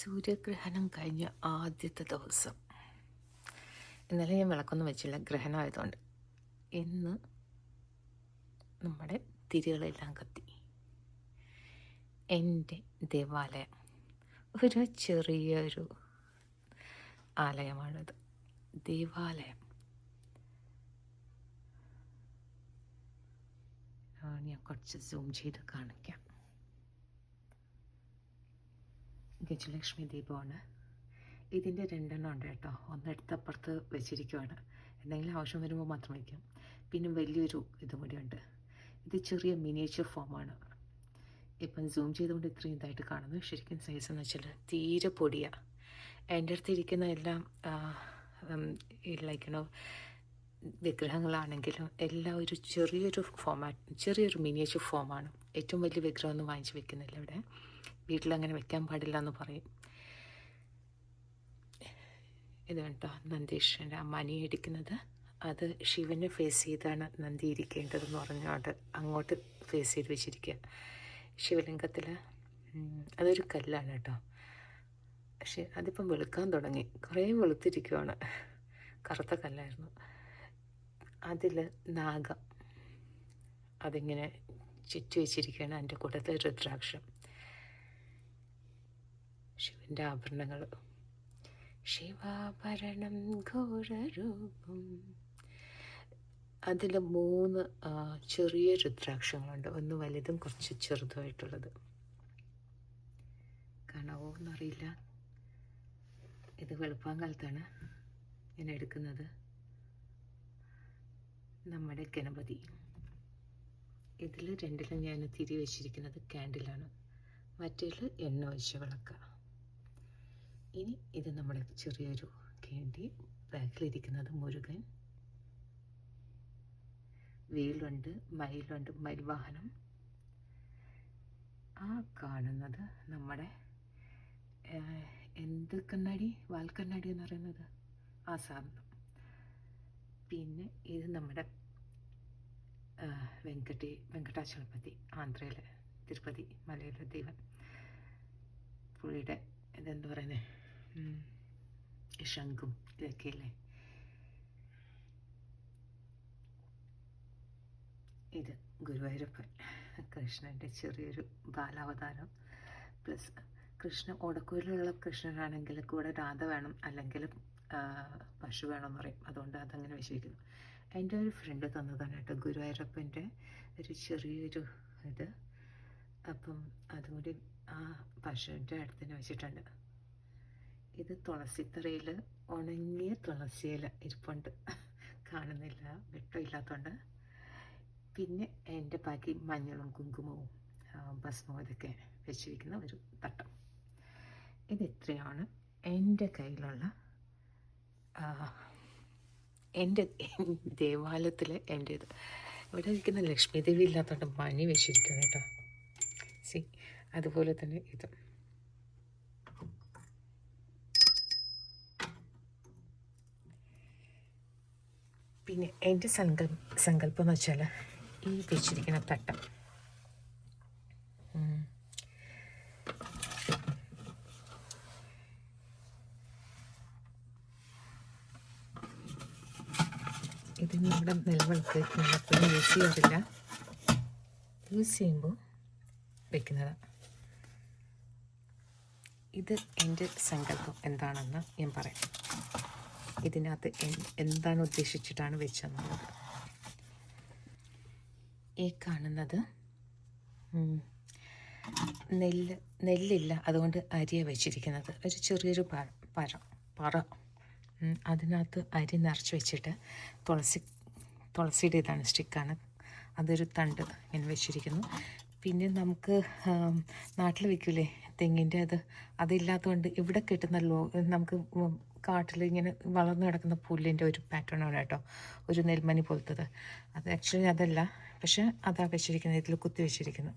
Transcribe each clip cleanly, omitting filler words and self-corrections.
സൂര്യഗ്രഹണം കഴിഞ്ഞ ആദ്യത്തെ ദിവസം. ഇന്നലെ ഞാൻ വിളക്കൊന്നും വെച്ചില്ല, ഗ്രഹണമായതുകൊണ്ട്. ഇന്ന് നമ്മുടെ തിരികളെല്ലാം കത്തി. എൻ്റെ ദേവാലയം ഒരു ചെറിയൊരു ആലയമാണിത്. ദേവാലയം ഞാൻ കുറച്ച് സൂം ചെയ്ത് കാണിക്കാം. ഗജലക്ഷ്മി ദീപമാണ്. ഇതിൻ്റെ രണ്ടെണ്ണം ഉണ്ട് കേട്ടോ. ഒന്നെടുത്തപ്പുറത്ത് വെച്ചിരിക്കുവാണ്. എന്തെങ്കിലും ആവശ്യം വരുമ്പോൾ മാത്രം വയ്ക്കും. പിന്നെ വലിയൊരു ഇതും കൂടിയുണ്ട്. ഇത് ചെറിയ മിനിയേച്ചർ ഫോമാണ്. ഇപ്പം സൂം ചെയ്തുകൊണ്ട് ഇത്രയും ഇതായിട്ട് കാണുന്നു. ശരിക്കും സൈസ് എന്ന് വെച്ചാൽ തീരെ പൊടിയാണ്. എൻ്റെ അടുത്ത് ഇരിക്കുന്ന എല്ലാം ലൈക്കണോ വിഗ്രഹങ്ങളാണെങ്കിലും എല്ലാം ഒരു ചെറിയൊരു ഫോമാറ്റ്, ചെറിയൊരു മിനിയേച്ചർ ഫോമാണ്. ഏറ്റവും വലിയ വിഗ്രഹമൊന്നും വാങ്ങിച്ച് വെക്കുന്നില്ല ഇവിടെ. വീട്ടിലങ്ങനെ വെക്കാൻ പാടില്ല എന്ന് പറയും. ഇത് കേട്ടോ നന്ദീശ്വരൻ്റെ ആ മണി അടിക്കുന്നത്. അത് ശിവനെ ഫേസ് ചെയ്താണ് നന്ദി ഇരിക്കേണ്ടതെന്ന് പറഞ്ഞുകൊണ്ട് അങ്ങോട്ട് ഫേസ് ചെയ്ത് വെച്ചിരിക്കുക. ശിവലിംഗത്തിൽ അതൊരു കല്ലാണ് കേട്ടോ. പക്ഷെ അതിപ്പം വെളുക്കാൻ തുടങ്ങി, കുറേ വെളുത്തിരിക്കുവാണ്. കറുത്ത കല്ലായിരുന്നു. അതിൽ നാഗം അതിങ്ങനെ ചുറ്റി വെച്ചിരിക്കുകയാണ്. അതിൻ്റെ കൂട്ടത്തിൽ രുദ്രാക്ഷം, ശിവൻ്റെ ആഭരണങ്ങൾ, ശിവാഭരണം ഘോരരൂപം. അതിൽ 3 ചെറിയ രുദ്രാക്ഷങ്ങളുണ്ട്. ഒന്ന് വലുതും കുറച്ച് ചെറുതുമായിട്ടുള്ളത്. കാണാവോ എന്നറിയില്ല. ഇത് വെളുപ്പാങ്കാലത്താണ് ഞാൻ എടുക്കുന്നത്. നമ്മുടെ ഗണപതി. ഇതിൽ 2ലും ഞാൻ തിരി വെച്ചിരിക്കുന്നത് ക്യാൻഡിലാണ്. മറ്റേതിൽ എണ്ണ ഒഴിച്ച വിളക്ക. ഇനി ഇത് നമ്മുടെ ചെറിയൊരു കേണ്ടി. ബാക്കിലിരിക്കുന്നത് മുരുകൻ. വേലുണ്ട്, മയിലുണ്ട്, മയിൽവാഹനം. ആ കാണുന്നത് നമ്മുടെ എന്ത് കണ്ണാടി, വാൽക്കണ്ണാടി എന്ന് പറയുന്നത്, ആ സാധനം. പിന്നെ ഇത് നമ്മുടെ വെങ്കടാചലപതി, ആന്ധ്രയിലെ തിരുപ്പതി മലയിലെ ദൈവം. പുള്ളിയുടെ ഇതെന്താ പറയുന്നത്, ശംഖും ഇതൊക്കെയല്ലേ. ഇത് ഗുരുവായൂരപ്പൻ, കൃഷ്ണൻ്റെ ചെറിയൊരു ബാലാവതാരം. പ്ലസ് കൃഷ്ണൻ, ഓടക്കുഴലുള്ള കൃഷ്ണനാണെങ്കിൽ കൂടെ രാധ വേണം, അല്ലെങ്കിൽ പശു വേണമെന്ന് പറയും. അതുകൊണ്ട് അതങ്ങനെ വെച്ചിരിക്കുന്നു. എൻ്റെ ഒരു ഫ്രണ്ട് തന്നതാണ് കേട്ടോ ഗുരുവായൂരപ്പൻ്റെ ഒരു ചെറിയൊരു ഇത്. അപ്പം അതുകൂടി ആ പശുവിൻ്റെ അടുത്ത് തന്നെ വെച്ചിട്ടുണ്ട്. ഇത് തുളസിത്തറയിൽ ഉണങ്ങിയ തുളസിയില ഇരിപ്പുണ്ട്, കാണുന്നില്ല, വെട്ടമില്ലാത്തതുകൊണ്ട്. പിന്നെ എൻ്റെ ബാക്കി മഞ്ഞളും കുങ്കുമവും ഭസ്മവും ഇതൊക്കെ വെച്ചിരിക്കുന്ന ഒരു തട്ടം. ഇതിത്രയാണ് എൻ്റെ കയ്യിലുള്ള എൻ്റെ ദേവാലയത്തിലെ എൻ്റെ ഇത്. ഇവിടെ ഇരിക്കുന്ന ലക്ഷ്മി ദേവി ഇല്ലാത്തതുകൊണ്ട് മണി വെച്ചിരിക്കുന്നു കേട്ടോ. അതുപോലെ തന്നെ ഇത്. പിന്നെ എൻ്റെ സങ്കല്പം എന്ന് വെച്ചാൽ ഈ വെച്ചിരിക്കുന്ന തട്ടം ഇത് നമ്മുടെ നെൽവിളക്ക് നമ്മളെപ്പോഴും യൂസ് ചെയ്യാറില്ല. യൂസ് ചെയ്യുമ്പോൾ വെക്കുന്നതാണ്. ഇത് എൻ്റെ സങ്കല്പം എന്താണെന്ന് ഞാൻ പറയാം. ഇതിനകത്ത് എന്താണ് ഉദ്ദേശിച്ചിട്ടാണ് വെച്ചെന്നുള്ളത്. ഈ കാണുന്നത് നെല്ലില്ല, അതുകൊണ്ട് അരിയാണ് വെച്ചിരിക്കുന്നത്. ഒരു ചെറിയൊരു പറ അതിനകത്ത് അരി നിറച്ച് വെച്ചിട്ട് തുളസിയുടെ ഇതാണ്, സ്റ്റിക്കാണ്. അതൊരു തണ്ട് ഇങ്ങനെ വെച്ചിരിക്കുന്നു. പിന്നെ നമുക്ക് നാട്ടിൽ വയ്ക്കൂലേ തെങ്ങിൻ്റെ അതില്ലാത്തതുകൊണ്ട് ഇവിടെ കിട്ടുന്ന നമുക്ക് കാട്ടിൽ ഇങ്ങനെ വളർന്നു കിടക്കുന്ന പുല്ലിൻ്റെ ഒരു പാറ്റേണാണ് കേട്ടോ, ഒരു നെൽമണി പോലത്തത്. അത് ആക്ച്വലി അതല്ല, പക്ഷേ അതാ വെച്ചിരിക്കുന്നത്, ഇതിൽ കുത്തി വെച്ചിരിക്കുന്നു.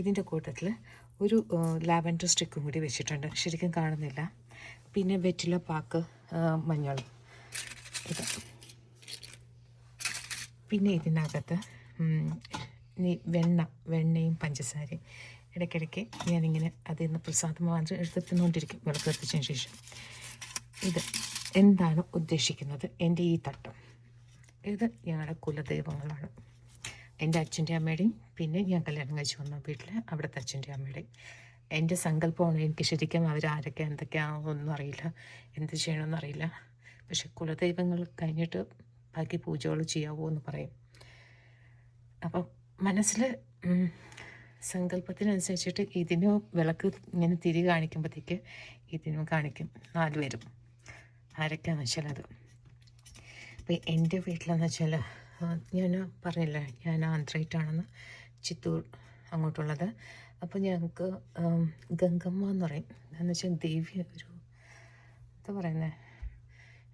ഇതിൻ്റെ കൂട്ടത്തിൽ ഒരു ലാവൻഡർ സ്റ്റിക്കും കൂടി വെച്ചിട്ടുണ്ട്, ശരിക്കും കാണുന്നില്ല. പിന്നെ വെറ്റില പാക്ക്, മഞ്ഞൾ ഇത്. പിന്നെ ഇതിനകത്ത് വെണ്ണയും പഞ്ചസാരയും. ഇടയ്ക്കിടയ്ക്ക് ഞാനിങ്ങനെ അതിൽ നിന്ന് പ്രസാദം മാത്രം എടുത്ത് തിന്നുകൊണ്ടിരിക്കും വിളക്ക് കത്തിച്ചതിന് ശേഷം. ഇത് എന്താണ് ഉദ്ദേശിക്കുന്നത്? എൻ്റെ ഈ തട്ടം ഇത് ഞങ്ങളുടെ കുലദൈവങ്ങളാണ്. എൻ്റെ അച്ഛൻ്റെ അമ്മയുടെയും പിന്നെ ഞാൻ കല്യാണം കഴിച്ച് വന്ന വീട്ടിൽ അവിടുത്തെ അച്ഛൻ്റെ അമ്മയുടെയും. എൻ്റെ സങ്കല്പമാണ്. എനിക്ക് ശരിക്കും അവരാരൊക്കെ എന്തൊക്കെയാണെന്നൊന്നും അറിയില്ല, എന്ത് ചെയ്യണമെന്ന് അറിയില്ല. പക്ഷെ കുലദൈവങ്ങൾ കഴിഞ്ഞിട്ട് ബാക്കി പൂജകൾ ചെയ്യാവോ എന്ന് പറയും. അപ്പം മനസ്സിൽ സങ്കല്പത്തിനനുസരിച്ചിട്ട് ഇതിന് വിളക്ക് ഇങ്ങനെ തിരി കാണിക്കുമ്പോഴത്തേക്ക് ഇതിനും കാണിക്കും 4 പേരും ആരൊക്കെയാണെന്ന് വെച്ചാൽ അത്. അപ്പം എൻ്റെ വീട്ടിലെന്ന് വെച്ചാൽ ഞാൻ പറഞ്ഞില്ല ഞാൻ ആന്ധ്രയിട്ടാണെന്ന്, ചിത്തൂർ അങ്ങോട്ടുള്ളത്. അപ്പോൾ ഞങ്ങൾക്ക് ഗംഗമ്മ എന്ന് പറയും. എന്ന് വെച്ചാൽ ദേവി ഒരു എന്താ പറയുന്നത്,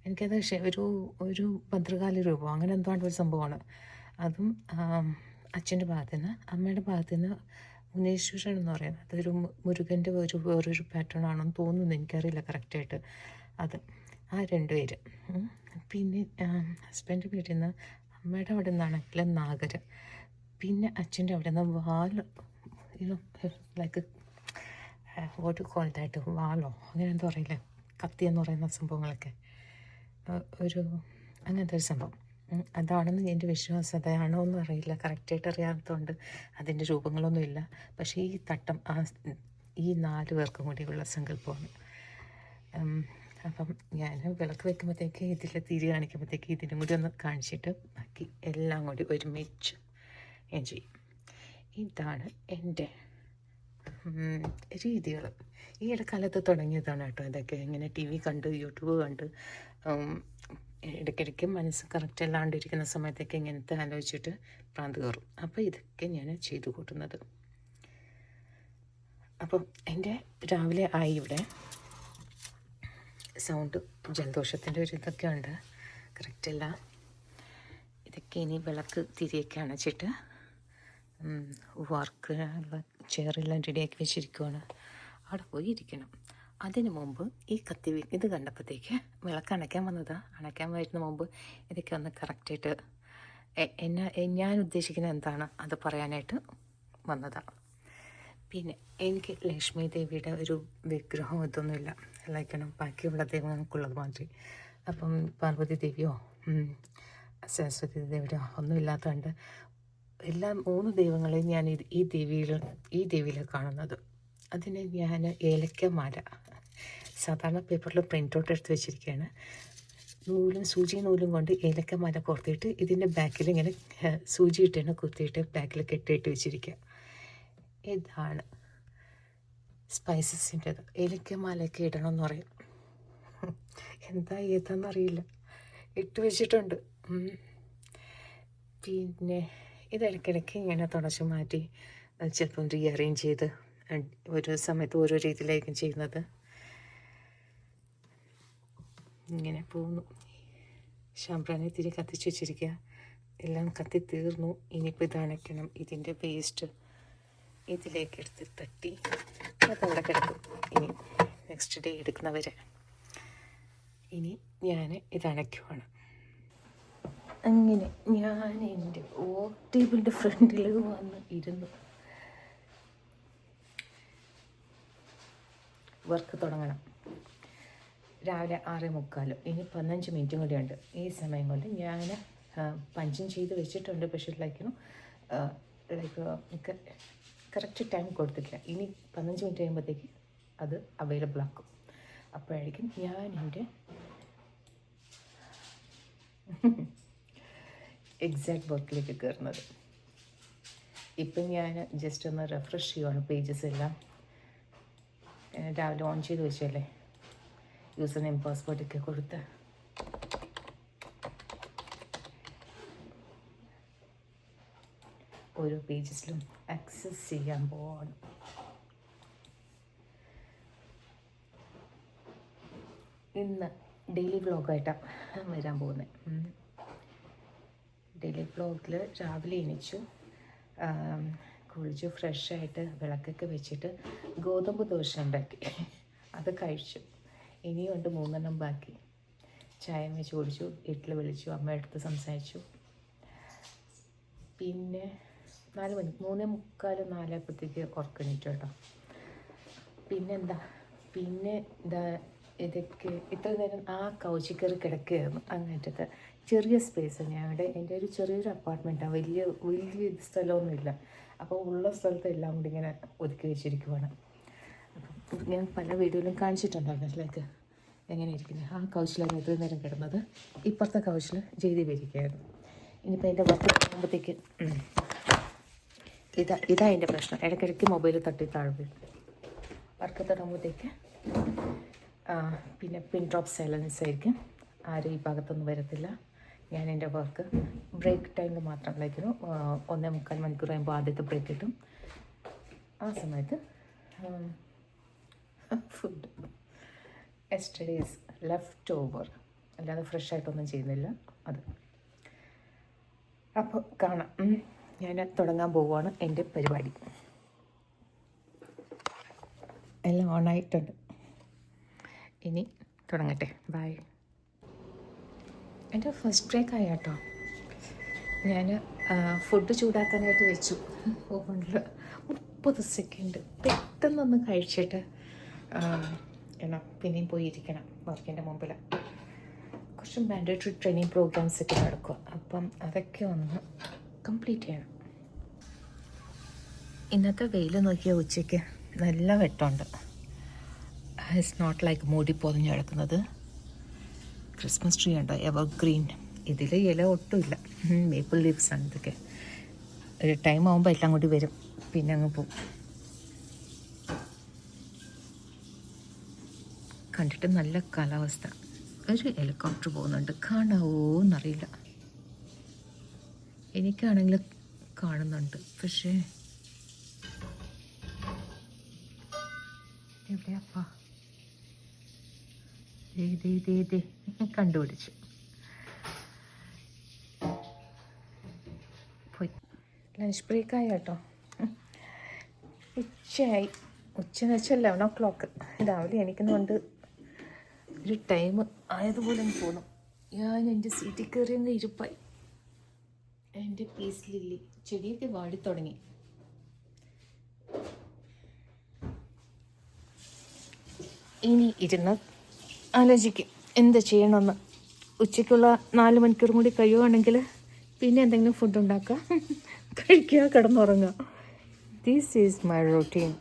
എനിക്കത് ഒരു ഭദ്രകാളി രൂപം അങ്ങനെ എന്തുകൊണ്ട് ഒരു സംഭവമാണ്. അതും അച്ഛൻ്റെ ഭാഗത്തു നിന്ന്. അമ്മയുടെ ഭാഗത്തു നിന്ന് മുനീശ്വരൻ എന്ന് പറയുന്നത് അതൊരു മുരുകൻ്റെ വേറൊരു പാറ്റേൺ ആണെന്ന് തോന്നുന്നു, എനിക്കറിയില്ല കറക്റ്റായിട്ട്. അത് ആ 2 പേര്. പിന്നെ ഹസ്ബൻഡ് വീട്ടിൽ നിന്ന് അമ്മയുടെ അവിടെ നിന്നാണെങ്കിൽ നാഗർ, പിന്നെ അച്ഛൻ്റെ അവിടെ നിന്ന് വാൽ, ലൈക്ക് ഒരു കോലത്തായിട്ട് വാളോ അങ്ങനെ എന്തോ അറിയില്ല, കത്തി എന്ന് പറയുന്ന സംഭവങ്ങളൊക്കെ ഒരു അങ്ങനത്തെ ഒരു സംഭവം. അതാണെന്ന് എൻ്റെ വിശ്വാസം. അതാണോ എന്ന് അറിയില്ല, കറക്റ്റായിട്ട് അറിയാത്തതുകൊണ്ട് അതിൻ്റെ രൂപങ്ങളൊന്നുമില്ല. പക്ഷേ ഈ തട്ടം ഈ 4 പേർക്കും കൂടിയുള്ള സങ്കല്പമാണ്. അപ്പം ഞാൻ വിളക്ക് വെക്കുമ്പോഴത്തേക്ക് ഇതിൽ തിരി കാണിക്കുമ്പോഴത്തേക്ക് ഇതിനും കൂടി ഒന്ന് കാണിച്ചിട്ട് ബാക്കി എല്ലാം കൂടി ഒരുമിച്ച് ഞാൻ ചെയ്യും. ഇതാണ് എൻ്റെ രീതികൾ. ഈ ഇടക്കാലത്ത് തുടങ്ങിയതാണ് കേട്ടോ ഇതൊക്കെ. ഇങ്ങനെ TV കണ്ട് യൂട്യൂബ് കണ്ട് ഇടയ്ക്കിടയ്ക്ക് മനസ്സ് കറക്റ്റ് അല്ലാണ്ടിരിക്കുന്ന സമയത്തൊക്കെ ഇങ്ങനത്തെ ആലോചിച്ചിട്ട് പ്രാന്ത് കയറും. അപ്പോൾ ഇതൊക്കെ ഞാൻ ചെയ്തു കൂട്ടുന്നത്. അപ്പം എൻ്റെ രാവിലെ ആയി. ഇവിടെ സൗണ്ട് ജലദോഷത്തിൻ്റെ ഒരു ഇതൊക്കെ ഉണ്ട്, കറക്റ്റല്ല. ഇതൊക്കെ ഇനി വിളക്ക് തിരിയൊക്കെ അണച്ചിട്ട് വർക്ക് ചെയറെല്ലാം റെഡിയാക്കി വെച്ചിരിക്കുവാണ്. അവിടെ പോയി ഇരിക്കണം. അതിന് മുമ്പ് ഈ ഇത് കണ്ടപ്പോഴത്തേക്ക് വിളക്ക് അണയ്ക്കാൻ വന്നതാണ്. അണയ്ക്കാൻ വരുന്ന മുമ്പ് ഇതൊക്കെ ഒന്ന് കറക്റ്റായിട്ട് ഞാൻ ഉദ്ദേശിക്കുന്നത് എന്താണ് അത് പറയാനായിട്ട് വന്നതാണ്. പിന്നെ എനിക്ക് ലക്ഷ്മി ദേവിയുടെ ഒരു വിഗ്രഹം ഇതൊന്നുമില്ല, ലൈക്കണം ബാക്കിയുള്ള ദൈവങ്ങൾക്കുള്ളത് മാതിരി. അപ്പം പാർവതി ദേവിയോ സരസ്വതി ദേവിയോ ഒന്നും ഇല്ലാത്തതുകൊണ്ട് എല്ലാ 3 ദൈവങ്ങളെയും ഞാൻ ഈ ദേവിയിൽ കാണുന്നത്. അതിന് ഞാൻ ഏലക്കമാല സാധാരണ പേപ്പറിൽ പ്രിൻ്റ് ഔട്ട് എടുത്ത് വെച്ചിരിക്കുകയാണ്. സൂചി നൂലും കൊണ്ട് ഏലക്കമാല കോർത്തിയിട്ട് ഇതിൻ്റെ ബാക്കിൽ ഇങ്ങനെ സൂചി ഇട്ടാണ് കുത്തിയിട്ട് ബാക്കിൽ കെട്ടിയിട്ട് വെച്ചിരിക്കുക. ഇതാണ് സ്പൈസസിൻ്റെത്. ഏലക്കമാലയൊക്കെ ഇടണമെന്ന് പറയും, എന്താ ഏതാണെന്നറിയില്ല, ഇട്ട് വെച്ചിട്ടുണ്ട്. പിന്നെ ഇടയ്ക്കിടയ്ക്ക് ഇങ്ങനെ തുടച്ച് മാറ്റി ചിലപ്പം റീഅറേഞ്ച് ചെയ്ത് ഒരു സമയത്ത് ഓരോ രീതിയിലായിരിക്കും ചെയ്യുന്നത്. ഇങ്ങനെ പോകുന്നു. ശാമ്പ്രാണി തിരി കത്തിച്ച് വെച്ചിരിക്കുക. എല്ലാം കത്തി തീർന്നു. ഇനിയിപ്പോൾ ഇത് അണയ്ക്കണം. ഇതിൻ്റെ വേസ്റ്റ് ഇതിലേക്ക് എടുത്ത് തട്ടി അതവിടെ കിടക്കും. ഇനി നെക്സ്റ്റ് ഡേ എടുക്കുന്നവരെ ഇനി ഞാൻ ഇത് അണയ്ക്കുവാണ്. അങ്ങനെ ഞാൻ എൻ്റെ വർക്ക് ടേബിളിൻ്റെ ഫ്രണ്ടിൽ വന്ന് ഇരുന്നു. വർക്ക് തുടങ്ങണം. രാവിലെ 6:45. ഇനി 15 മിനിറ്റും കൂടിയുണ്ട്. ഈ സമയം കൊണ്ട് ഞാൻ പഞ്ചിങ് ചെയ്ത് വെച്ചിട്ടുണ്ട്. പക്ഷേ ലൈക്ക് കറക്റ്റ് ടൈം കൊടുത്തിട്ടില്ല. ഇനി 15 മിനിറ്റ് കഴിയുമ്പോഴത്തേക്ക് അത് അവൈലബിൾ ആക്കും. അപ്പോഴായിരിക്കും ഞാൻ എൻ്റെ എക്സാക്ട് വർക്കിലേക്ക് കയറുന്നത്. ഇപ്പം ഞാൻ ജസ്റ്റ് ഒന്ന് റിഫ്രഷ് ചെയ്യുവാണ് പേജസ് എല്ലാം. രാവിലെ ഓൺ ചെയ്ത് വെച്ചല്ലേ, യൂസർ നെയിം പാസ്വേഡൊക്കെ കൊടുത്ത്. ഓരോ പേജസിലും ആക്സസ് ചെയ്യാൻ പോകണം. ഇന്ന് ഡെയിലി വ്ളോഗായിട്ടാണ് വരാൻ പോകുന്നത്. ഡെയിലി വ്ളോഗിൽ രാവിലെ എണീച്ചു, കുളിച്ചു, ഫ്രഷായിട്ട് വിളക്കൊക്കെ വെച്ചിട്ട് ഗോതമ്പ് ദോശ ഉണ്ടാക്കി, അത് കഴിച്ചു. ഇനിയുണ്ട് 3 ബാക്കി. ചായ വെച്ച് കുടിച്ചു, വീട്ടിൽ വിളിച്ചു, അമ്മയുടെ അടുത്ത് സംസാരിച്ചു. പിന്നെ 4 മണി 3:45 4 ഉറക്കണിട്ട് കേട്ടോ. പിന്നെന്താ ഇതാ ഇതൊക്കെ ഇത്ര നേരം ആ കൗച്ചിക്കറി കിടക്കുകയായിരുന്നു. അങ്ങനത്തെ ചെറിയ സ്പേസ് തന്നെയാണ് അവിടെ. എൻ്റെ ഒരു ചെറിയൊരു അപ്പാർട്ട്മെൻറ്റാണ്, വലിയ സ്ഥലമൊന്നുമില്ല. അപ്പോൾ ഉള്ള സ്ഥലത്ത് എല്ലാം കൂടി ഇങ്ങനെ ഒതുക്കി വെച്ചിരിക്കുവാണ്. അപ്പം ഞാൻ പല വീഡിയോയിലും കാണിച്ചിട്ടുണ്ടായിരുന്നു ലൈക്ക് എങ്ങനെ ഇരിക്കുന്നത്. ആ കൗച്ചിലാണ് ഇത്രയും നേരം കിടന്നത്. ഇപ്പുറത്തെ കൗച്ചിൽ ജയ്ദീപ് ഇരിക്കുകയായിരുന്നു. ഇനിയിപ്പോൾ എൻ്റെ വർക്ക് ആകുമ്പോഴത്തേക്ക് ഇതാ എൻ്റെ പ്രശ്നം. ഇടയ്ക്കിടയ്ക്ക് മൊബൈൽ തട്ടി താഴ്വ് വർക്ക് തുടങ്ങുമ്പോഴത്തേക്ക് പിന്നെ പിൻ ഡ്രോപ്പ് സൈലൻസ് ആയിരിക്കും. ആരും ഈ ഭാഗത്തൊന്നും വരത്തില്ല. ഞാൻ എൻ്റെ വർക്ക് ബ്രേക്ക് ടൈമിൽ മാത്രം ലൈക്കിന് 1.25 മണിക്കൂർ കഴിയുമ്പോൾ ആദ്യത്തെ ബ്രേക്ക് കിട്ടും. ആ സമയത്ത് ഫുഡ് യെസ്റ്റർഡേസ് ലെഫ്റ്റ് ഓവർ, അല്ലാതെ ഫ്രഷ് ആയിട്ടൊന്നും ചെയ്യുന്നില്ല അത്. അപ്പോൾ കാണാം. ഞാൻ തുടങ്ങാൻ പോവുകയാണ് എൻ്റെ പരിപാടി. എല്ലാം ഓണായിട്ടുണ്ട്. ഇനി തുടങ്ങട്ടെ. ബൈ. എൻ്റെ ഫസ്റ്റ് ബ്രേക്ക് ആയി കേട്ടോ. ഞാൻ ഫുഡ് ചൂടാക്കാനായിട്ട് വെച്ചു ഓവനിൽ 30 സെക്കൻഡ്. പെട്ടെന്നൊന്ന് കഴിച്ചിട്ട് പിന്നെയും പോയിരിക്കണം വർക്കിൻ്റെ മുമ്പിൽ. കുറച്ച് മാൻഡേറ്ററി ട്രെയിനിങ് പ്രോഗ്രാംസ് ഒക്കെ നടക്കുക. അപ്പം അതൊക്കെ ഒന്ന് കംപ്ലീറ്റ് ചെയ്യണം. ഇന്നത്തെ വെയിൽ നോക്കിയാൽ ഉച്ചയ്ക്ക് നല്ല വെട്ടമുണ്ട്. ഇറ്റ്സ് നോട്ട് ലൈക്ക് മൂടി പൊതിഞ്ഞ് കിടക്കുന്നത്. ക്രിസ്മസ് ട്രീ ഉണ്ടോ, എവർഗ്രീൻ. ഇതിൽ ഇല ഒട്ടുമില്ല, മേപ്പിൾ ലീവ്സ് ആണ് ഇതൊക്കെ. ഒരു ടൈം ആകുമ്പോൾ എല്ലാം കൂടി വരും, പിന്നെ അങ്ങ് പോവും. കണ്ടിട്ട് നല്ല കാലാവസ്ഥ. ഒരു ഹെലികോപ്റ്റർ പോകുന്നുണ്ട്, കാണാവോ എന്നറിയില്ല. എനിക്കാണെങ്കിൽ കാണുന്നുണ്ട്, പക്ഷേ എവിടെയാപ്പാ? കണ്ടുപിടിച്ചു പോയി. ലഞ്ച് ബ്രേക്കായി കേട്ടോ. ഉച്ചയായി. ഉച്ചയെന്ന് വെച്ചാൽ 11 o'clock. രാവിലെ എണീക്കുന്നതുകൊണ്ട് ഒരു ടൈം ആയതുപോലെ എനിക്ക് തോന്നും. ഞാൻ എൻ്റെ സീറ്റിൽ കയറി അങ്ങ് ഇരുപ്പായി. എൻ്റെ പീസ് ലില്ലി ചെടിയൊക്കെ വാടി തുടങ്ങി. ഇനി ഇരുന്ന് ആലോചിക്കും എന്ത് ചെയ്യണമെന്ന്. ഉച്ചയ്ക്കുള്ള 4 മണിക്കൂർ കൂടി കഴിയുവാണെങ്കിൽ പിന്നെ എന്തെങ്കിലും ഫുഡ് ഉണ്ടാക്കുക, കഴിക്കുക, കിടന്നുറങ്ങുക. This is my routine.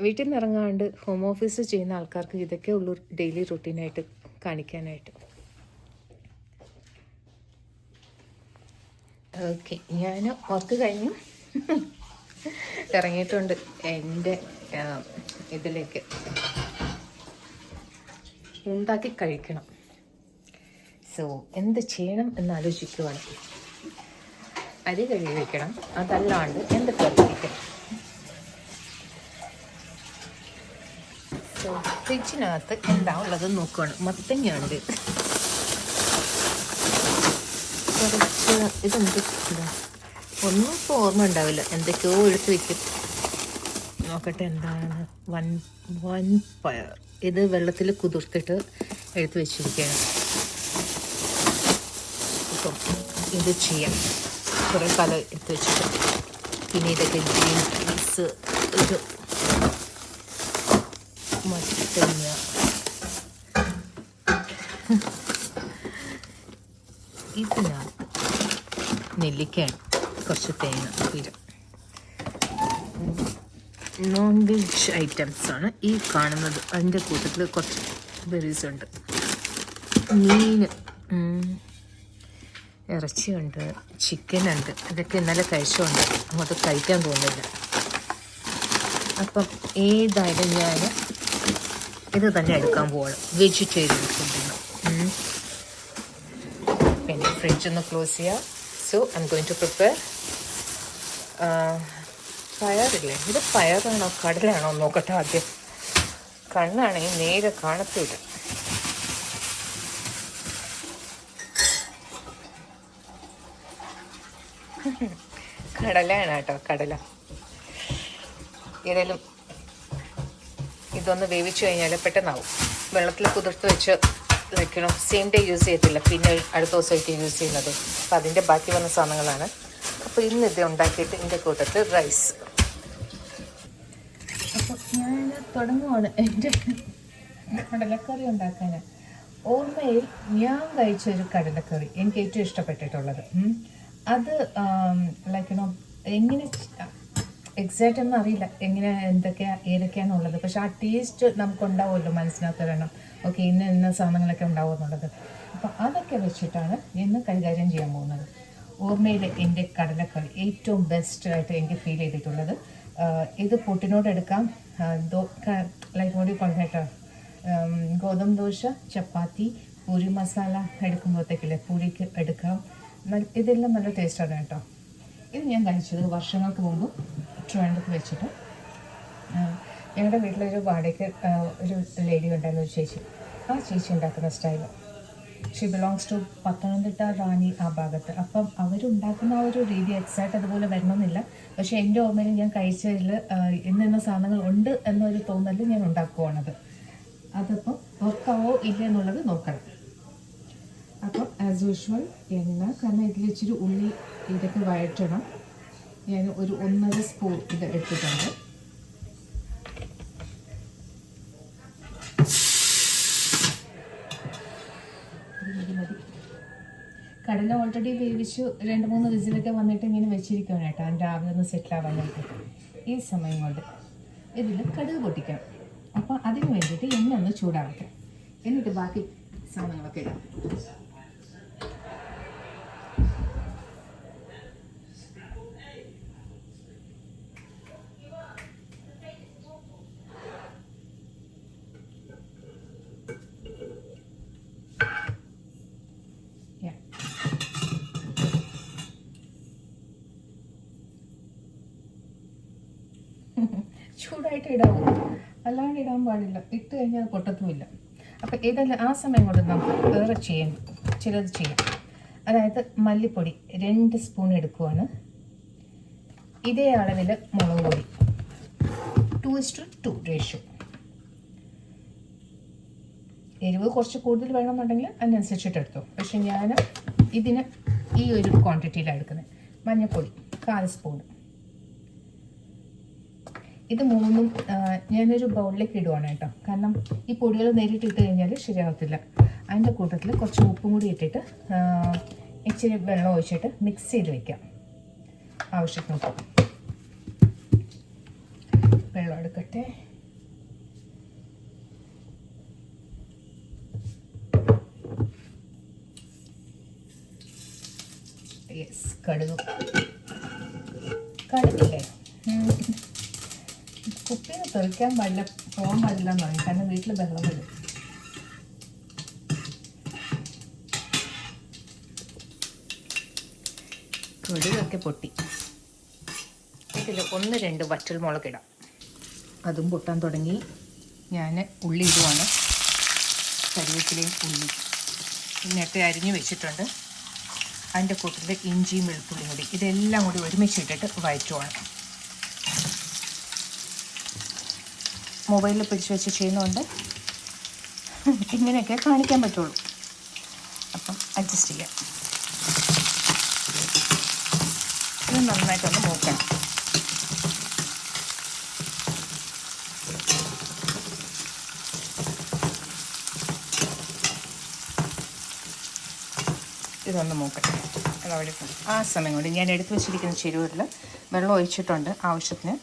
വീട്ടിൽ നിന്ന് ഇറങ്ങാണ്ട് ഹോം ഓഫീസ് ചെയ്യുന്ന ആൾക്കാർക്ക് ഇതൊക്കെ ഉള്ളൂ ഡെയിലി റൂട്ടീനായിട്ട് കാണിക്കാനായിട്ട്. ഓക്കെ, ഞാൻ വർക്ക് കഴിഞ്ഞു ഇറങ്ങിയിട്ടുണ്ട് എൻ്റെ ഇതിലേക്ക്. ഉണ്ടാക്കി കഴിക്കണം. സോ എന്ത് ചെയ്യണം എന്നാലോചിക്കുവാണ്. അരി കഴുകി വയ്ക്കണം, അതല്ലാണ്ട് എന്ത് കറി വയ്ക്കണം. സോ ഫ്രിഡ്ജിനകത്ത് എന്താ ഉള്ളത് നോക്കുകയാണ്. മത്തങ്ങയുണ്ട്, കുറച്ച് ഇതെന്ത് ഒന്നും ഇപ്പോൾ ഓർമ്മ ഉണ്ടാവില്ല, എന്തൊക്കെയോ എടുത്ത് വയ്ക്കും. നോക്കട്ടെ എന്താണ്. വൻ പയർ. ഇത് വെള്ളത്തിൽ കുതിർത്തിട്ട് എടുത്ത് വെച്ചിരിക്കുകയാണ്. അപ്പം ഇത് ചെയ്യാം. കുറേ കാലം എടുത്ത് വെച്ചിട്ട്. പിന്നെ ഇതൊക്കെ ഗ്രീൻ പീസ്, ഇത് മത്തങ്ങ, ഇതിനകത്ത് നെല്ലിക്കയാണ്, കുറച്ച് തേങ്ങ, പിര. നോൺ വെജ് ഐറ്റംസാണ് ഈ കാണുന്നത്. അതിൻ്റെ കൂട്ടത്തിൽ കുറച്ച് ബെറീസ് ഉണ്ട്. മീൻ, ഇറച്ചിയുണ്ട്, ചിക്കനുണ്ട്. ഇതൊക്കെ ഇന്നലെ കഴിച്ചുകൊണ്ട് അങ്ങോട്ട് കഴിക്കാൻ തോന്നില്ല. അപ്പം ഏതായാലും ഞാൻ ഇത് തന്നെ എടുക്കാൻ പോവാണ്, വെജിറ്റേറിയൻ ഫുഡിന്. പിന്നെ ഫ്രിഡ്ജ് ഒന്ന് ക്ലോസ് ചെയ്യാം. So I am going to prepare പയറില്ലേ. ഇത് പയറാണോ കടലാണോ നോക്കട്ടെ ആദ്യം. കണ്ണാണെങ്കിൽ നേരെ കാണത്തില്ല. കടലയാണ് കേട്ടോ, കടല. ഏതായാലും ഇതൊന്ന് വേവിച്ചു കഴിഞ്ഞാൽ പെട്ടെന്നാവും. വെള്ളത്തിൽ കുതിർത്ത് വെച്ച് വെക്കണം. സെയിം ഡേ യൂസ് ചെയ്യത്തില്ല, പിന്നെ അടുത്ത ദിവസമായിട്ട് യൂസ് ചെയ്യുന്നത്. അപ്പം അതിൻ്റെ ബാക്കി വന്ന സാധനങ്ങളാണ്. അപ്പോൾ ഇന്ന് ഇത് ഉണ്ടാക്കിയിട്ട് ഇതിൻ്റെ കൂട്ടത്തിൽ റൈസ്. അപ്പോൾ ഞാൻ തുടങ്ങുവാണ് എൻ്റെ കടലക്കറി ഉണ്ടാക്കാൻ. ഓർമ്മയിൽ ഞാൻ കഴിച്ചൊരു കടലക്കറി എനിക്ക് ഏറ്റവും ഇഷ്ടപ്പെട്ടിട്ടുള്ളത്, അത് ലൈക്ക് എങ്ങനെ എക്സാക്റ്റ് ഒന്നും അറിയില്ല എങ്ങനെ ഏതൊക്കെയാണെന്നുള്ളത്. പക്ഷെ ആ ടേസ്റ്റ് നമുക്കുണ്ടാവുമല്ലോ, മനസ്സിനകത്ത് വരണം ഓക്കെ ഇന്ന സാധനങ്ങളൊക്കെ ഉണ്ടാവും എന്നുള്ളത്. അപ്പോൾ അതൊക്കെ വെച്ചിട്ടാണ് ഇന്ന് കൈകാര്യം ചെയ്യാൻ പോകുന്നത്. ഓർമ്മയിൽ എൻ്റെ കടലക്കറി ഏറ്റവും ബെസ്റ്റായിട്ട് എനിക്ക് ഫീൽ ചെയ്തിട്ടുള്ളത്. ഇത് പുട്ടിനോട് എടുക്കാം, ലൈക്ക് ഓടി കൊണ്ടിട്ട് ഗോതമ്പ് ദോശ, ചപ്പാത്തി, പൂരി മസാല എടുക്കുമ്പോഴത്തേക്കില്ലേ പൂരിക്ക് എടുക്കാം. ഇതെല്ലാം നല്ല ടേസ്റ്റാണ് കേട്ടോ. ഇത് ഞാൻ കഴിച്ചത് വർഷങ്ങൾക്ക് മുമ്പ് ട്രിവാൻഡ്രത്ത് വെച്ചിട്ട്. ഞങ്ങളുടെ വീട്ടിലൊരു വാടകയ്ക്ക് ഒരു ലേഡി ഉണ്ടായിരുന്നു, ഒരു ചേച്ചി. ആ ചേച്ചി ഉണ്ടാക്കുന്ന style, she belongs to Pathanamthitta, Ranni ആ ഭാഗത്ത്. അപ്പം അവരുണ്ടാക്കുന്ന ആ ഒരു രീതി എക്സാക്റ്റ് അതുപോലെ വരണമെന്നില്ല. പക്ഷേ എൻ്റെ ഓർമ്മയിൽ ഞാൻ കഴിച്ചതിൽ ഇന്ന സാധനങ്ങൾ ഉണ്ട് എന്നൊരു തോന്നലിൽ ഞാൻ ഉണ്ടാക്കുവാണത്. അതിപ്പോൾ വർക്കാവോ ഇല്ല എന്നുള്ളത് നോക്കണം. അപ്പം ആസ് യൂഷ്വൽ എണ്ണ, കാരണം ഇതിൽ ഇച്ചിരി ഉള്ളി ഇതൊക്കെ വഴറ്റണം. ഞാൻ ഒരു 1.5 സ്പൂൺ ഇത് എടുത്തിട്ടുണ്ട്. കടല ഓൾറെഡി വേവിച്ച് 2-3 വിസിലൊക്കെ വന്നിട്ട് ഇങ്ങനെ വെച്ചിരിക്കുകയാണ് കേട്ടോ, അതിൻ്റെ രാവിലെ ഒന്ന് സെറ്റിൽ ആവാനായിട്ട്. ഈ സമയം കൊണ്ട് ഇതിൽ കടുക് പൊട്ടിക്കണം. അപ്പോൾ അതിന് വേണ്ടിയിട്ട് എണ്ണ ഒന്ന് ചൂടാവട്ടെ, എന്നിട്ട് ബാക്കി സാധനങ്ങളൊക്കെ ഇടാം. ചൂടായിട്ട് ഇടാവും, അല്ലാണ്ട് ഇടാൻ പാടില്ല. ഇട്ട് കഴിഞ്ഞാൽ അത് പൊട്ടത്തുമില്ല. അപ്പോൾ ഏതെല്ലാം ആ സമയം കൊണ്ട് നമുക്ക് വേറെ ചിലത് ചെയ്യാം. അതായത് മല്ലിപ്പൊടി 2 സ്പൂൺ എടുക്കുവാണ്. ഇതേ അളവിൽ മുളക് പൊടി 2:2 റേഷ്യോ. എരിവ് കുറച്ച് കൂടുതൽ വേണമെന്നുണ്ടെങ്കിൽ അതിനനുസരിച്ചിട്ട് എടുത്തോ. പക്ഷെ ഞാൻ ഇതിന് ഈ ഒരു ക്വാണ്ടിറ്റിയിലാണ് എടുക്കുന്നത്. മഞ്ഞൾപ്പൊടി 1/4 സ്പൂൺ. ഇത് 3ഉം ഞാനൊരു ബൗളിലേക്ക് ഇടുവാണ് കേട്ടോ, കാരണം ഈ പൊടികൾ നേരിട്ടിട്ട് കഴിഞ്ഞാൽ ശരിയാവത്തില്ല. അതിൻ്റെ കൂട്ടത്തിൽ കുറച്ച് ഉപ്പും കൂടി ഇട്ടിട്ട് ഇച്ചിരി വെള്ളം ഒഴിച്ചിട്ട് മിക്സ് ചെയ്ത് വയ്ക്കാം. ആവശ്യത്തിന് വെള്ളം എടുക്കട്ടെ. യെസ്, കടുകില്ലേ കുപ്പിന്ന് തെറിക്കാൻ പാടില്ല, പോകാൻ പാടില്ല എന്ന് പറയും, കാരണം വീട്ടിൽ ബഹളം വരും. കടുകൊക്കെ പൊട്ടി. ഇതിൽ 1-2 വറ്റൽ മുളക് ഇടാം. അതും പൊട്ടാൻ തുടങ്ങി. ഞാൻ ഉള്ളി ഇടുവാണ്, കറിവേപ്പിലയും ഉള്ളി നേരത്തെ അരിഞ്ഞു വെച്ചിട്ടുണ്ട്. അതിൻ്റെ കൂട്ടത്തിൽ ഇഞ്ചിയും വെളുത്തുള്ളിയും കൂടി ഇതെല്ലാം കൂടി ഒരുമിച്ചിട്ടിട്ട് വഴറ്റുവാണ്. മൊബൈലിൽ പിടിച്ച് വെച്ച് ചെയ്യുന്നതുകൊണ്ട് ഇങ്ങനെയൊക്കെ കാണിക്കാൻ പറ്റുള്ളൂ. അപ്പം അഡ്ജസ്റ്റ് ചെയ്യാം. ഇത് നന്നായിട്ടൊന്ന് മൂക്കണം. ഇതൊന്ന് മൂക്കട്ടെ. അതവിടെ ആ സമയം കൊണ്ട് ഞാൻ എടുത്തു വെച്ചിരിക്കുന്ന ചെരുവരിൽ വെള്ളം ഒഴിച്ചിട്ടുണ്ട് ആവശ്യത്തിന്.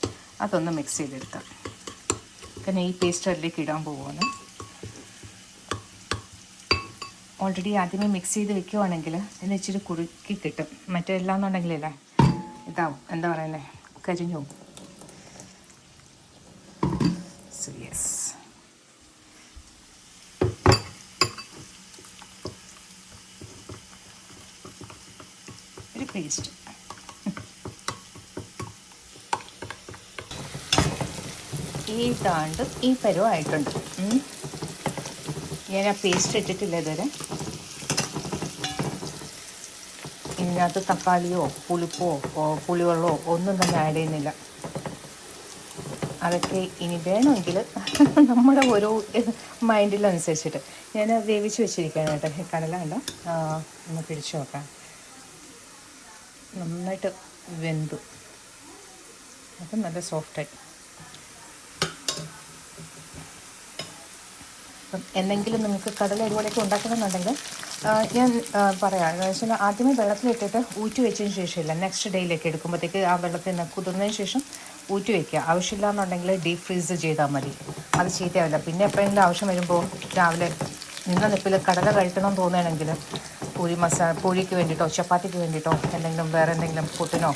അതൊന്ന് മിക്സ് ചെയ്തെടുക്കാം. പിന്നെ ഈ പേസ്റ്റ് അതിലേക്ക് ഇടാൻ പോവുകയാണ്. ഓൾറെഡി ആദ്യമേ മിക്സ് ചെയ്ത് വെക്കുവാണെങ്കിൽ ഇതിന് ഇച്ചിരി കുറുക്കി കിട്ടും. മറ്റെല്ലാം എന്നുണ്ടെങ്കിലല്ലേ ഇതാവും, എന്താ പറയുന്നത്, കരിഞ്ഞു പോകും. സോ യെസ്, ഒരു പേസ്റ്റ്. ഏതാണ്ട് ഈ പരുവായിട്ടുണ്ട്. ഞാൻ ആ പേസ്റ്റ് ഇട്ടിട്ടില്ല ഇതുവരെ. ഇതിനകത്ത് തക്കാളിയോ പുളിപ്പോ പുളിവെള്ളമോ ഒന്നും തന്നെ ആഡ് ചെയ്യുന്നില്ല. അതൊക്കെ ഇനി വേണമെങ്കിൽ നമ്മുടെ ഓരോ മൈൻഡിലനുസരിച്ചിട്ട്. ഞാൻ വേവിച്ച് വെച്ചിരിക്കുകയാണ് കേട്ടോ. കടല അല്ല, ഒന്ന് പിടിച്ചു നോക്കാം. നന്നായിട്ട് വെന്തു. അപ്പം നല്ല സോഫ്റ്റായി. അപ്പം എന്തെങ്കിലും നിങ്ങൾക്ക് കടല ഇതുപോലെയൊക്കെ ഉണ്ടാക്കണമെന്നുണ്ടെങ്കിൽ ഞാൻ പറയാം. എന്ന് വെച്ചാൽ ആദ്യമേ വെള്ളത്തിലിട്ടിട്ട് ഊറ്റി വെച്ചതിന് ശേഷമില്ല, നെക്സ്റ്റ് ഡേയിലേക്ക് എടുക്കുമ്പോഴത്തേക്ക് ആ വെള്ളത്തിൽ നിന്ന് കുതിർന്നതിന് ശേഷം ഊറ്റി വയ്ക്കുക. ആവശ്യമില്ല എന്നുണ്ടെങ്കിൽ ഡീപ്പ് ഫ്രീസ് ചെയ്താൽ മതി, അത് ചീത്തയാവില്ല. പിന്നെ എപ്പോഴെങ്കിലും ആവശ്യം വരുമ്പോൾ രാവിലെ നിന്ന നിപ്പിൽ കടല കഴിക്കണമെന്ന് തോന്നുകയാണെങ്കിൽ പൂരിക്ക് വേണ്ടിയിട്ടോ ചപ്പാത്തിക്ക് വേണ്ടിയിട്ടോ വേറെ എന്തെങ്കിലും പുട്ടിനോ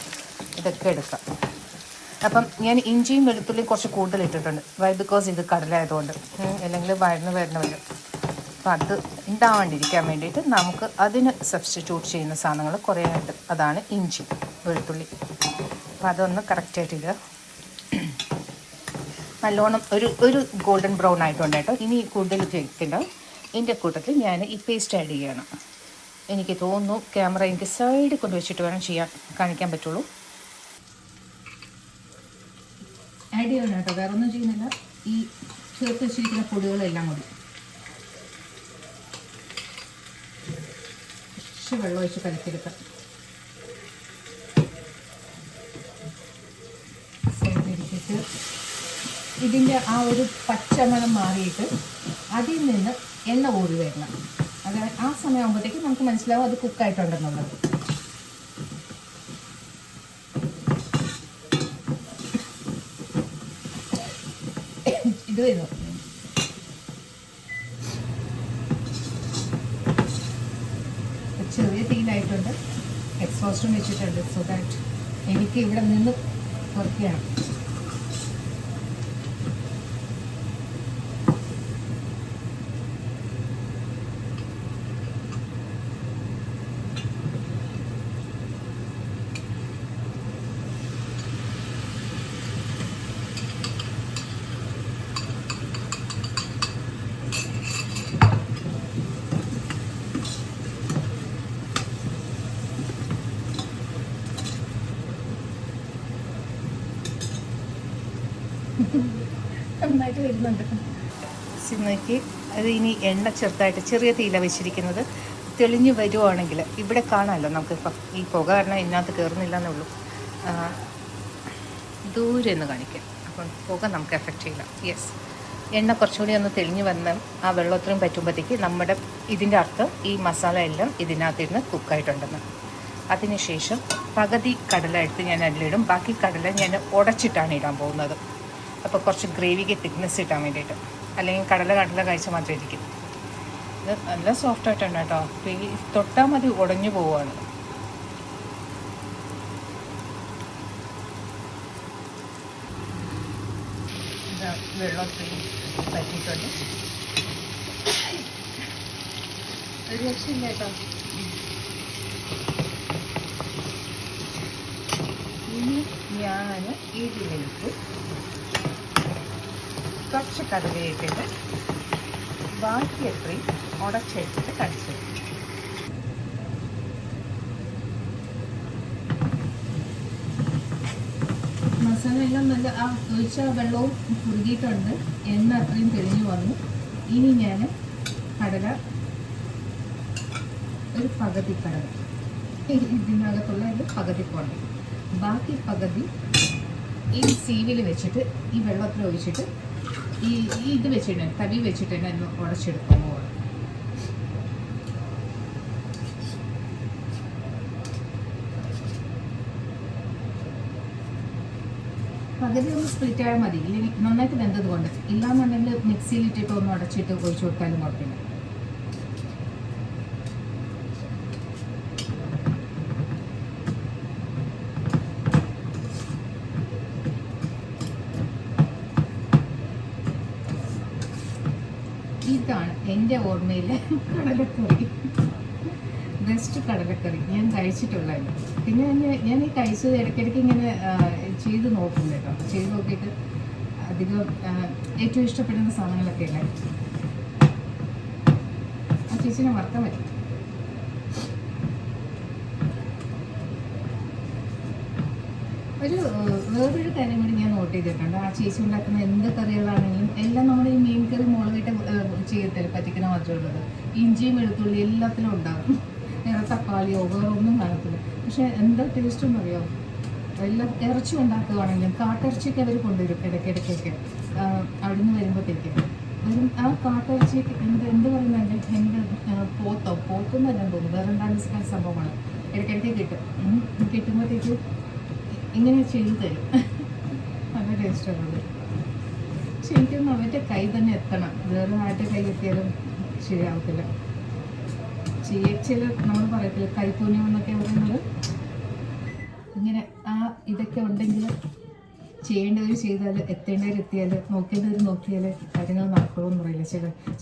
ഇതൊക്കെ എടുക്കാം. അപ്പം ഞാൻ ഇഞ്ചിയും വെളുത്തുള്ളിയും കുറച്ച് കൂടുതൽ ഇട്ടിട്ടുണ്ട്. വൈ ബിക്കോസ് ഇത് കടലായതുകൊണ്ട്, അല്ലെങ്കിൽ വയറിന് വരും. അപ്പം അത് ഉണ്ടാവാണ്ടിരിക്കാൻ വേണ്ടിയിട്ട് നമുക്ക് അതിന് സബ്സ്റ്റിറ്റ്യൂട്ട് ചെയ്യുന്ന സാധനങ്ങൾ കുറേ ഉണ്ട്. അതാണ് ഇഞ്ചി വെളുത്തുള്ളി. അപ്പം അതൊന്ന് കറക്റ്റായിട്ട് ഇടുക. നല്ലോണം ഒരു ഗോൾഡൻ ബ്രൗൺ ആയിട്ടുണ്ട് കേട്ടോ. ഇനി കൂടുതൽ കഴിക്കേണ്ട. ഇതിൻ്റെ കൂട്ടത്തിൽ ഞാൻ ഈ പേസ്റ്റ് ആഡ് ചെയ്യണം. എനിക്ക് തോന്നുന്നു ക്യാമറ എനിക്ക് സൈഡിൽ കൊണ്ട് വെച്ചിട്ട് വേണം കാണിക്കാൻ പറ്റുള്ളൂ. ആഡ് ചെയ്യണം കേട്ടോ, വേറെ ഒന്നും ചെയ്യുന്നില്ല. ഈ ചേർത്ത് വെച്ചിരിക്കുന്ന പൊടികളെല്ലാം കൂടി കുറച്ച് വെള്ളം ഒഴിച്ച് കലക്കിയെടുക്കാം. സൈഡിലിട്ടിട്ട് ഇതിൻ്റെ ആ ഒരു പച്ചമണം മാറിയിട്ട് അതിൽ നിന്ന് എണ്ണ ഊറി വരണം. അതായത് ആ സമയമാകുമ്പോഴത്തേക്ക് നമുക്ക് മനസ്സിലാവും അത് കുക്കായിട്ടുണ്ടെന്നുള്ളത്. ഇത് വരുന്നു. ചെറിയ തീയിലായിട്ടുണ്ട്, എക്സോസ്റ്റും വെച്ചിട്ടുണ്ട്. സോ ദാറ്റ് എനിക്ക് ഇവിടെ നിന്ന് വർക്ക് ചെയ്യണം. നന്നായിട്ട് വരുന്നുണ്ട്. സിമ്മയ്ക്ക് അത് ഇനി എണ്ണ ചെറുതായിട്ട് ചെറിയ തീയില വെച്ചിരിക്കുന്നത്. തെളിഞ്ഞ് വരുവാണെങ്കിൽ ഇവിടെ കാണാമല്ലോ നമുക്കിപ്പം. ഈ പുക കാരണം ഇതിനകത്ത് കയറുന്നില്ല എന്നുള്ളൂ, ദൂരെ നിന്ന് കാണിക്കാം. അപ്പം പുക നമുക്ക് എഫക്റ്റ് ചെയ്യില്ല. യെസ്, എണ്ണ കുറച്ചുകൂടി ഒന്ന് തെളിഞ്ഞ് വന്ന് ആ വെള്ളത്തിനും പറ്റുമ്പോഴത്തേക്ക് നമ്മുടെ ഇതിൻ്റെ അർത്ഥം ഈ മസാല എല്ലാം ഇതിനകത്തിരുന്ന് കുക്കായിട്ടുണ്ടെന്ന്. അതിനുശേഷം പകുതി കടല എടുത്ത് ഞാൻ അതിലിടും. ബാക്കി കടല ഞാൻ ഉടച്ചിട്ടാണ് ഇടാൻ പോകുന്നത്. അപ്പോൾ കുറച്ച് ഗ്രേവിക്ക് തിക്നെസ് ഇട്ടാൻ വേണ്ടിയിട്ട്. അല്ലെങ്കിൽ കടല കഴിച്ച മാത്രമേ ഇരിക്കും. ഇത് നല്ല സോഫ്റ്റായിട്ടുണ്ട് കേട്ടോ. തൊട്ടാൽ മതി ഉടഞ്ഞു പോവുകയാണ്. വെള്ളത്തിൽ പറ്റിയിട്ടുണ്ട്. ഒരു രക്ഷയില്ല കേട്ടോ. ഇനി ഞാൻ ഇതിലേക്ക് കുറച്ച് കടലയിട്ടിട്ട് ബാക്കി എത്രയും ഉടച്ചെടുത്തിട്ട് കഴിച്ചു. മസാല എല്ലാം നല്ല ആ ഒഴിച്ച വെള്ളവും കുറുകിയിട്ടുണ്ട്. എണ്ണ അത്രയും തെളിഞ്ഞു വന്നു. ഇനി ഞാൻ കടല ഒരു പകുതി കടല ഇതിനകത്തുള്ള ഇത് പകുതി പോകണം. ബാക്കി പകുതി ഈ സീവിൽ വെച്ചിട്ട് ഈ വെള്ളത്തിൽ ഒഴിച്ചിട്ട് ഇത് വെച്ചിട്ട് തവി വെച്ചിട്ട് തന്നെ ഒന്ന് ഉടച്ചെടുക്കുമ്പോൾ പകുതി ഒന്ന് സ്പ്ലിറ്റ് ആയാൽ മതി. ഇല്ലെങ്കിൽ നന്നായിട്ട് വെന്തത് കൊണ്ട്. ഇല്ലാന്നുണ്ടെങ്കിൽ മിക്സിയിലിട്ടിട്ട് ഒന്ന് ഉടച്ചിട്ട് ഒഴിച്ചു കൊടുത്താലും കുഴപ്പമില്ല. ഇതാണ് എൻ്റെ ഓർമ്മയിലെ കടലക്കറി, ബെസ്റ്റ് കടലക്കറി ഞാൻ കഴിച്ചിട്ടുള്ളത്. പിന്നെ ഞാൻ ഈ കഴിച്ചത് ഇടയ്ക്കിടയ്ക്ക് ഇങ്ങനെ ചെയ്ത് നോക്കും കേട്ടോ. ചെയ്ത് നോക്കിയിട്ട് അധികം ഏറ്റവും ഇഷ്ടപ്പെടുന്ന സാധനങ്ങളൊക്കെ അല്ലേ. ആ ചേച്ചിനെ മറക്കാൻ പറ്റും. വേറൊരു കാര്യം കൂടി ഞാൻ നോട്ട് ചെയ്തിട്ടുണ്ട്. ആ ചേച്ചി ഉണ്ടാക്കുന്ന എന്ത് കറികളാണെങ്കിലും എല്ലാം നമ്മുടെ ഈ മീൻ കറി മുളകിട്ട് ചെയ്യത്തില്ല പറ്റിക്കുന്ന മാത്രമുള്ളത്. ഇഞ്ചിയും വെളുത്തുള്ളി എല്ലാത്തിലും ഉണ്ടാകും. വേറെ തക്കാളിയോ വേറെ ഒന്നും കാണത്തില്ല. പക്ഷെ എന്താ ടേസ്റ്റെന്ന് അറിയാമോ? എല്ലാം ഇറച്ചി ഉണ്ടാക്കുകയാണെങ്കിലും കാട്ടിറച്ചിയൊക്കെ അവർ കൊണ്ടുവരും ഇടയ്ക്കിടയ്ക്കൊക്കെ അവിടെ നിന്ന് വരുമ്പോഴത്തേക്ക് വരും. ആ കാട്ടിറച്ചിയൊക്കെ എന്ത് പറയുന്നത് എൻ്റെ പോത്തൊന്നല്ല തോന്നുന്നു, വേറെ എന്താണ് സംഭവമാണ്. ഇടയ്ക്കിടയ്ക്ക് കിട്ടുമ്പോഴത്തേക്ക് ഇങ്ങനെ ചെയ്തു തരും. നല്ല ടേസ്റ്റുള്ളത്. പക്ഷെ എനിക്കൊന്നും അവരുടെ കൈ തന്നെ എത്തണം, വേറെ ആരുടെ കൈ എത്തിയാലും ശരിയാവത്തില്ല. ചില നമ്മൾ പറയത്തില്ല കൈപ്പൂന്യം എന്നൊക്കെ പറയുന്നത്, ഇങ്ങനെ ആ ഇതൊക്കെ ഉണ്ടെങ്കിൽ ചെയ്യേണ്ടവർ ചെയ്താൽ എത്തേണ്ടവർ എത്തിയാൽ നോക്കേണ്ടവർ നോക്കിയാൽ കാര്യങ്ങൾ നടക്കുള്ളൂ പറയില്ല.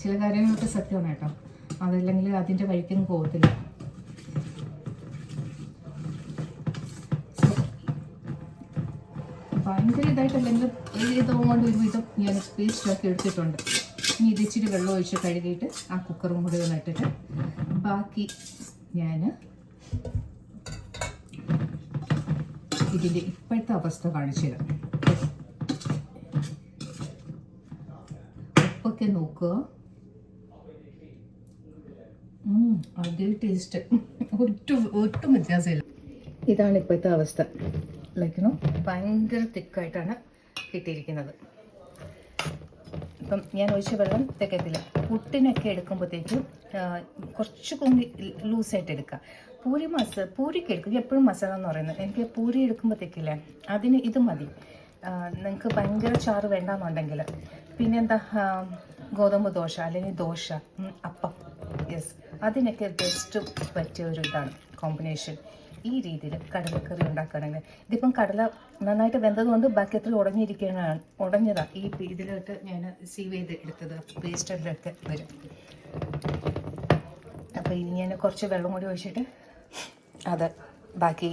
ചില കാര്യങ്ങളൊക്കെ സത്യമാണ് കേട്ടോ, അതല്ലെങ്കിൽ അതിൻ്റെ വഴിക്കൊന്നും പോകത്തില്ല. ഭയങ്കര ഇതായിട്ടല്ലെങ്കിൽ ഇതുകൊണ്ട് ഒരു വിധം ഞാൻ പേസ്റ്റാക്കി എടുത്തിട്ടുണ്ട്. ഇനി ഇതിച്ചിരി വെള്ളം ഒഴിച്ച് കഴുകിയിട്ട് ആ കുക്കറും കൂടി ഒന്ന് ഇട്ടിട്ട് ബാക്കി ഞാൻ ഇതിൻ്റെ ഇപ്പോഴത്തെ അവസ്ഥ കാണിച്ചു തരാം. ഉപ്പൊക്കെ നോക്കുക, അതേ ടേസ്റ്റ്, ഒട്ടും വ്യത്യാസമില്ല. ഇതാണ് ഇപ്പോഴത്തെ അവസ്ഥ. ലൈക്കണോ ഭയങ്കര തിക്കായിട്ടാണ് കിട്ടിയിരിക്കുന്നത്. ഇപ്പം ഞാൻ ഒഴിച്ച വെള്ളം തികത്തില്ല. പുട്ടിനൊക്കെ എടുക്കുമ്പോഴത്തേക്കും കുറച്ച് കൂടി ലൂസായിട്ട് എടുക്കുക. പൂരിക്ക് എടുക്കും എപ്പോഴും മസാല എന്ന് പറയുന്നത്. എനിക്ക് പൂരി എടുക്കുമ്പോഴത്തേക്കില്ലേ അതിന് ഇത് മതി. നിങ്ങൾക്ക് ഭയങ്കര ചാറ് വേണ്ടാന്നുണ്ടെങ്കിൽ പിന്നെന്താ ഗോതമ്പ് ദോശ അല്ലെങ്കിൽ ദോശ, അപ്പം, യെസ്, അതിനൊക്കെ ബെസ്റ്റ് പറ്റിയ ഒരു ഇതാണ് കോമ്പിനേഷൻ. ഈ രീതിയിൽ കടലക്കറി ഉണ്ടാക്കുകയാണെങ്കിൽ ഇതിപ്പം കടല നന്നായിട്ട് വെന്തതുകൊണ്ട് ബാക്കി അത്ര ഉടഞ്ഞതാണ് ഈ ഇതിലോട്ട് ഞാൻ സീവ് ചെയ്ത് എടുത്തത്. പേസ്റ്റിലൊക്കെ വരും. അപ്പോൾ ഇനി ഞാൻ കുറച്ച് വെള്ളം കൂടി ഒഴിച്ചിട്ട് അത് ബാക്കി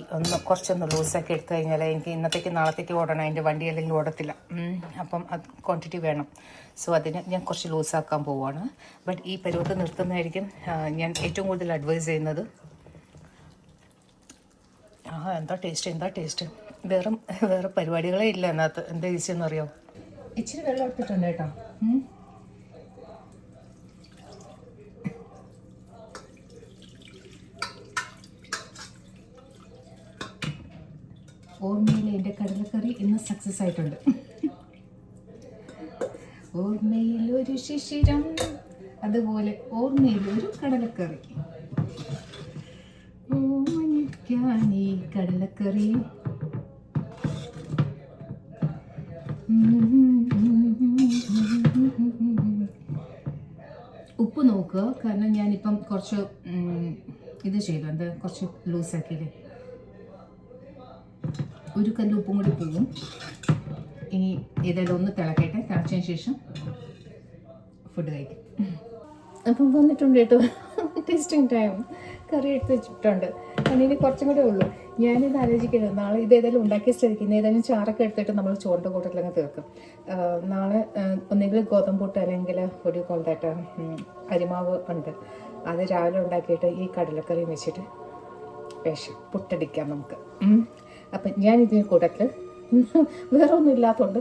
കുറച്ചൊന്ന് ലൂസാക്കി എടുത്തു കഴിഞ്ഞാൽ എനിക്ക് ഇന്നത്തേക്ക് നാളത്തേക്ക് ഓടണം. അതിൻ്റെ വണ്ടി അല്ലെങ്കിൽ ഓടത്തില്ല. അപ്പം അത് ക്വാണ്ടിറ്റി വേണം. സോ അതിന് ഞാൻ കുറച്ച് ലൂസാക്കാൻ പോവുകയാണ്. ബട്ട് ഈ പരുവത്ത് നിർത്തുന്നതായിരിക്കും ഞാൻ ഏറ്റവും കൂടുതൽ അഡ്വൈസ് ചെയ്യുന്നത്. എന്താ ടേസ്റ്റ്. വേറെ പരിപാടികളേ ഇല്ല അതിനകത്ത്. എന്താ ഈസിയെന്ന് അറിയോ? ഇച്ചിരി വെള്ളം എടുത്തിട്ടുണ്ട് കേട്ടോ. ഓർമ്മയിൽ എൻ്റെ കടലക്കറി ഇന്ന് സക്സസ് ആയിട്ടുണ്ട്. ഓർമ്മയിൽ ഒരു ശിശിരം, അതുപോലെ ഓർമ്മയിൽ ഒരു കടലക്കറി. ഓമനിക്കാനീ കടലക്കറി. ഉപ്പ് നോക്കുക, കാരണം ഞാനിപ്പം കുറച്ച് ഇത് ചെയ്തു, എന്താ കുറച്ച് ലൂസാക്കിയില്ലേ. ഒരു കല്ല് ഉപ്പും കൂടി പോകും. ഇനി ഇതെല്ലാം ഒന്ന് തിളക്കട്ടെ. തിളച്ചതിന് ശേഷം ഫുഡ് കഴിക്കും. അപ്പം വന്നിട്ടുണ്ട് കേട്ടോ ടേസ്റ്റിംഗ് ടൈം. കറി എടുത്ത് വെച്ചിട്ടുണ്ട്. അതിന് കുറച്ചും കൂടെ ഉള്ളൂ. ഞാനിത് ആലോചിക്കുന്നത്, നാളെ ഇതേതായാലും ഉണ്ടാക്കിയ സ്ഥിതിക്ക് ഏതായാലും ചാറൊക്കെ എടുത്തിട്ട് നമ്മൾ ചോറിൻ്റെ കൂട്ടത്തിലങ്ങ് തീർക്കും. നാളെ ഒന്നെങ്കിൽ ഗോതമ്പൂട്ട് അല്ലെങ്കിൽ ഒരു കൊണ്ടായിട്ട് അരിമാവ് ഉണ്ട്. അത് രാവിലെ ഉണ്ടാക്കിയിട്ട് ഈ കടലക്കറിയും വെച്ചിട്ട് പുട്ടടിക്കാം നമുക്ക്. അപ്പം ഞാൻ ഇതിന് കൂട്ടത്തിൽ വേറെ ഒന്നും ഇല്ലാത്തതുകൊണ്ട്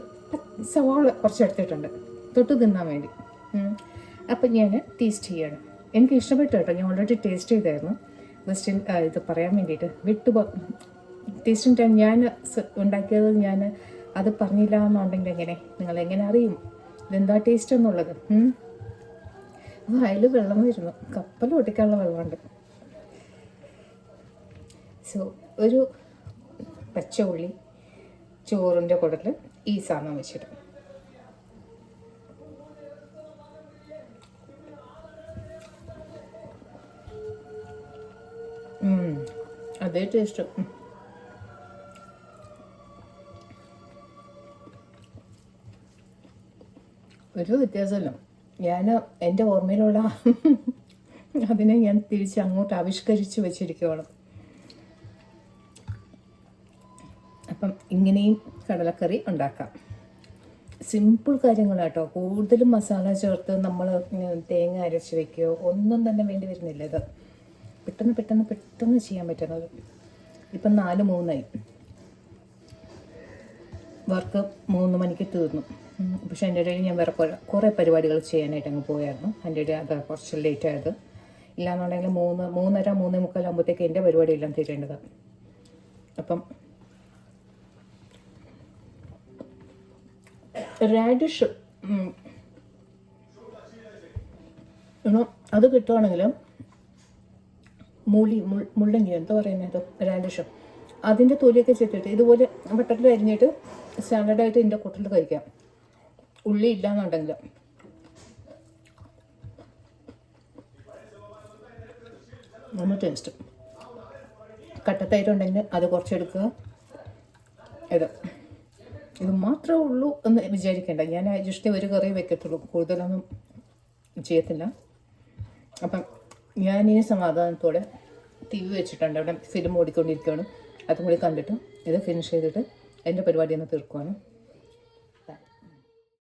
സവാള കുറച്ച് എടുത്തിട്ടുണ്ട് തൊട്ട് തിന്നാൻ വേണ്ടി. അപ്പം ഞാൻ ടേസ്റ്റ് ചെയ്യണം. എനിക്ക് ഇഷ്ടപ്പെട്ടു കേട്ടോ. ഞാൻ ഓൾറെഡി ടേസ്റ്റ് ചെയ്തായിരുന്നു. ജസ്റ്റ് ഇത് പറയാൻ വേണ്ടിയിട്ട് ടേസ്റ്റിംഗ് ടൈം ഞാൻ ഉണ്ടാക്കിയത് ഞാൻ അത് പറഞ്ഞില്ല എന്നുണ്ടെങ്കിൽ നിങ്ങളെങ്ങനെ അറിയും ഇതെന്താ ടേസ്റ്റ് എന്നുള്ളത്? അതിൽ വെള്ളം വരുന്നു, കപ്പൽ ഒട്ടിക്കാനുള്ള വെള്ളമുണ്ട്. സോ ഒരു പച്ച ഉള്ളി ചോറിൻ്റെ കൂട്ടത്തിൽ ഈ സാധനം വെച്ചിട്ട് അതേ ടേസ്റ്റ്. ഒരു വ്യത്യാസമല്ല. ഞാൻ എൻ്റെ ഓർമ്മയിലുള്ള അതിനെ ഞാൻ തിരിച്ച് അങ്ങോട്ട് ആവിഷ്കരിച്ച് വെച്ചിരിക്കുകയാണ്. അപ്പം ഇങ്ങനെയും കടലക്കറി ഉണ്ടാക്കാം. സിമ്പിൾ കാര്യങ്ങളാട്ടോ. കൂടുതലും മസാല ചേർത്ത് നമ്മൾ തേങ്ങ അരച്ച് വയ്ക്കുകയോ ഒന്നും തന്നെ വേണ്ടി വരുന്നില്ല. ഇത് പെട്ടെന്ന് ചെയ്യാൻ പറ്റുന്നത്. ഇപ്പം 4:03 വർക്ക് 3 മണിക്ക് തീർന്നു. പക്ഷെ എൻ്റെ ഇടയിൽ ഞാൻ വേറെ കുറേ പരിപാടികൾ ചെയ്യാനായിട്ട് അങ്ങ് പോയായിരുന്നു. എൻ്റെ ഇടയിൽ അത് കുറച്ച് ലേറ്റ് ആയത്. ഇല്ലാന്നുണ്ടെങ്കിൽ 3:30 3:45 ആകുമ്പോഴത്തേക്ക് എൻ്റെ പരിപാടിയെല്ലാം തീരേണ്ടതാണ്. അപ്പം റാഡിഷ് അത് കിട്ടുവാണെങ്കിൽ മുള്ളങ്കി എന്താ പറയുന്നത്, റാഡിഷ്, അതിൻ്റെ തൊലിയൊക്കെ ചെത്തിയിട്ട് ഇതുപോലെ വട്ടത്തിൽ അരിഞ്ഞിട്ട് സ്റ്റാൻഡേർഡായിട്ട് ഇതിൻ്റെ കൂട്ടത്തിൽ കഴിക്കാം. ഉള്ളി ഇല്ലാന്നുണ്ടെങ്കിൽ നല്ല ടേസ്റ്റ്. കട്ടത്തൈരുണ്ടെങ്കിൽ അത് കുറച്ചെടുക്കുക. ഇത് മാത്രമേ ഉള്ളൂ എന്ന് വിചാരിക്കേണ്ട. ഞാൻ ജസ്റ്റ് ഒരു കറി വെക്കത്തുള്ളൂ, കൂടുതലൊന്നും ചെയ്യത്തില്ല. അപ്പം ഞാനിനി സമാധാനത്തോടെ ടി വി വെച്ചിട്ടുണ്ട്, അവിടെ ഫിലിം ഓടിക്കൊണ്ടിരിക്കുകയാണ്. അതും കൂടി കണ്ടിട്ട് ഇത് ഫിനിഷ് ചെയ്തിട്ട് എൻ്റെ പരിപാടി ഒന്ന് തീർക്കുവാണ്.